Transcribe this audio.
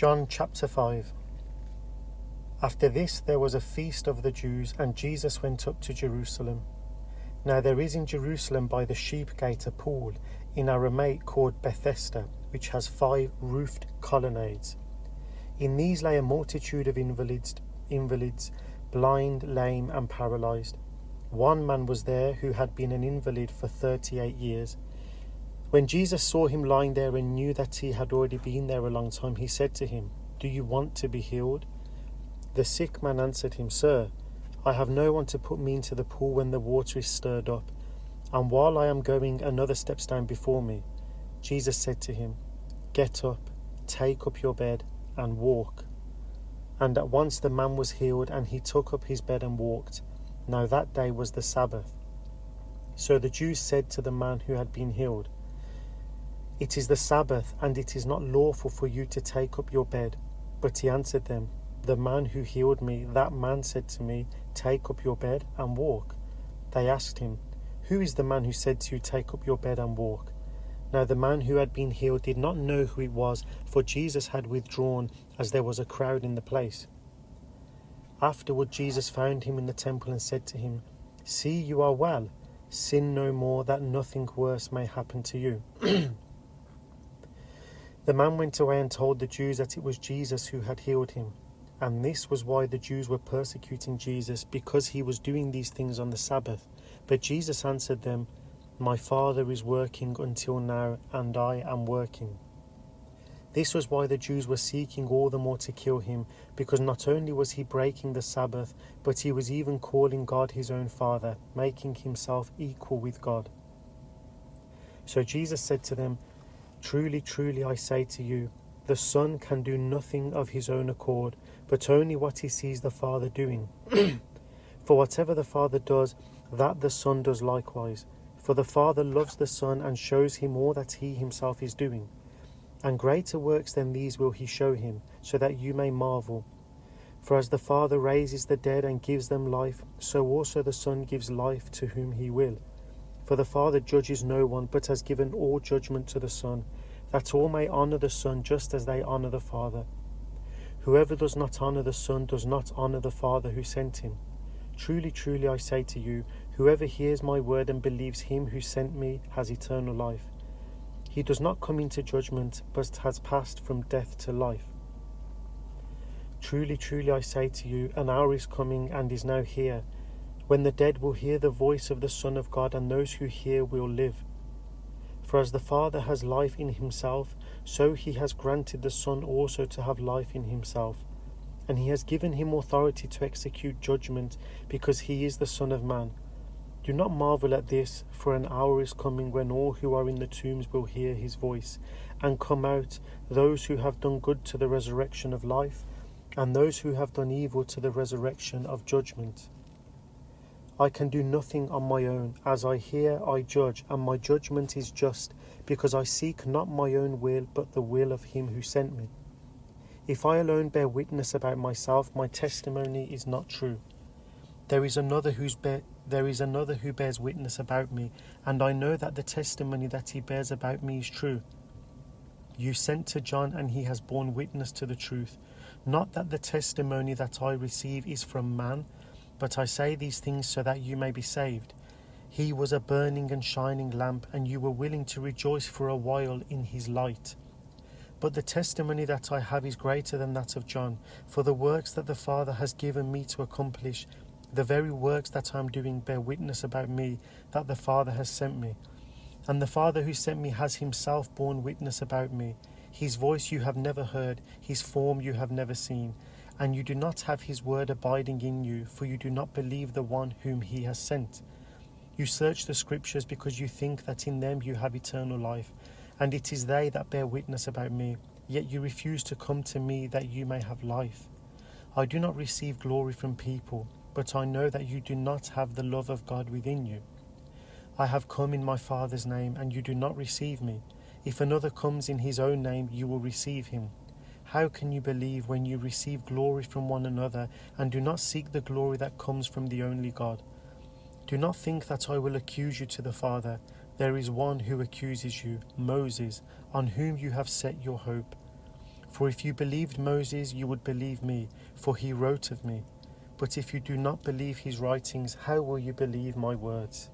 John chapter 5. After this there was a feast of the Jews, and Jesus went up to Jerusalem. Now there is in Jerusalem by the sheep gate a pool, in Aramaic called Bethesda, which has 5 roofed colonnades. In these lay a multitude of invalids, blind, lame, and paralyzed. One man was there who had been an invalid for 38 years. When Jesus saw him lying there and knew that he had already been there a long time, he said to him, "Do you want to be healed?" The sick man answered him, "Sir, I have no one to put me into the pool when the water is stirred up, and while I am going, another steps down before me." Jesus said to him, "Get up, take up your bed, and walk." And at once the man was healed, and he took up his bed and walked. Now that day was the Sabbath. So the Jews said to the man who had been healed, "It is the Sabbath, and it is not lawful for you to take up your bed." But he answered them, "The man who healed me, that man said to me, 'Take up your bed and walk.'" They asked him, "Who is the man who said to you, 'Take up your bed and walk'?" Now the man who had been healed did not know who it was, for Jesus had withdrawn, as there was a crowd in the place. Afterward Jesus found him in the temple and said to him, "See, you are well. Sin no more, that nothing worse may happen to you." The man went away and told the Jews that it was Jesus who had healed him. And this was why the Jews were persecuting Jesus, because he was doing these things on the Sabbath. But Jesus answered them, "My Father is working until now, and I am working." This was why the Jews were seeking all the more to kill him, because not only was he breaking the Sabbath, but he was even calling God his own Father, making himself equal with God. So Jesus said to them, "Truly, truly, I say to you, the Son can do nothing of his own accord, but only what he sees the Father doing. For whatever the Father does, that the Son does likewise. For the Father loves the Son and shows him all that he himself is doing. And greater works than these will he show him, so that you may marvel. For as the Father raises the dead and gives them life, so also the Son gives life to whom he will. For the Father judges no one, but has given all judgment to the Son, that all may honour the Son just as they honour the Father. Whoever does not honour the Son does not honour the Father who sent him. Truly, truly, I say to you, whoever hears my word and believes him who sent me has eternal life. He does not come into judgment, but has passed from death to life. Truly, truly, I say to you, an hour is coming and is now here, when the dead will hear the voice of the Son of God, and those who hear will live. For as the Father has life in himself, so he has granted the Son also to have life in himself. And he has given him authority to execute judgment, because he is the Son of Man. Do not marvel at this, for an hour is coming when all who are in the tombs will hear his voice, and come out, those who have done good to the resurrection of life, and those who have done evil to the resurrection of judgment. I can do nothing on my own. As I hear, I judge, and my judgment is just, because I seek not my own will, but the will of him who sent me. If I alone bear witness about myself, my testimony is not true. There is another who bears witness about me, and I know that the testimony that he bears about me is true. You sent to John, and he has borne witness to the truth. Not that the testimony that I receive is from man, but I say these things so that you may be saved. He was a burning and shining lamp, and you were willing to rejoice for a while in his light. But the testimony that I have is greater than that of John, for the works that the Father has given me to accomplish, the very works that I am doing, bear witness about me, that the Father has sent me. And the Father who sent me has himself borne witness about me. His voice you have never heard, his form you have never seen. And you do not have his word abiding in you, for you do not believe the one whom he has sent. You search the Scriptures because you think that in them you have eternal life, and it is they that bear witness about me, yet you refuse to come to me that you may have life. I do not receive glory from people, but I know that you do not have the love of God within you. I have come in my Father's name, and you do not receive me. If another comes in his own name, you will receive him. How can you believe when you receive glory from one another, and do not seek the glory that comes from the only God? Do not think that I will accuse you to the Father. There is one who accuses you, Moses, on whom you have set your hope. For if you believed Moses, you would believe me, for he wrote of me. But if you do not believe his writings, how will you believe my words?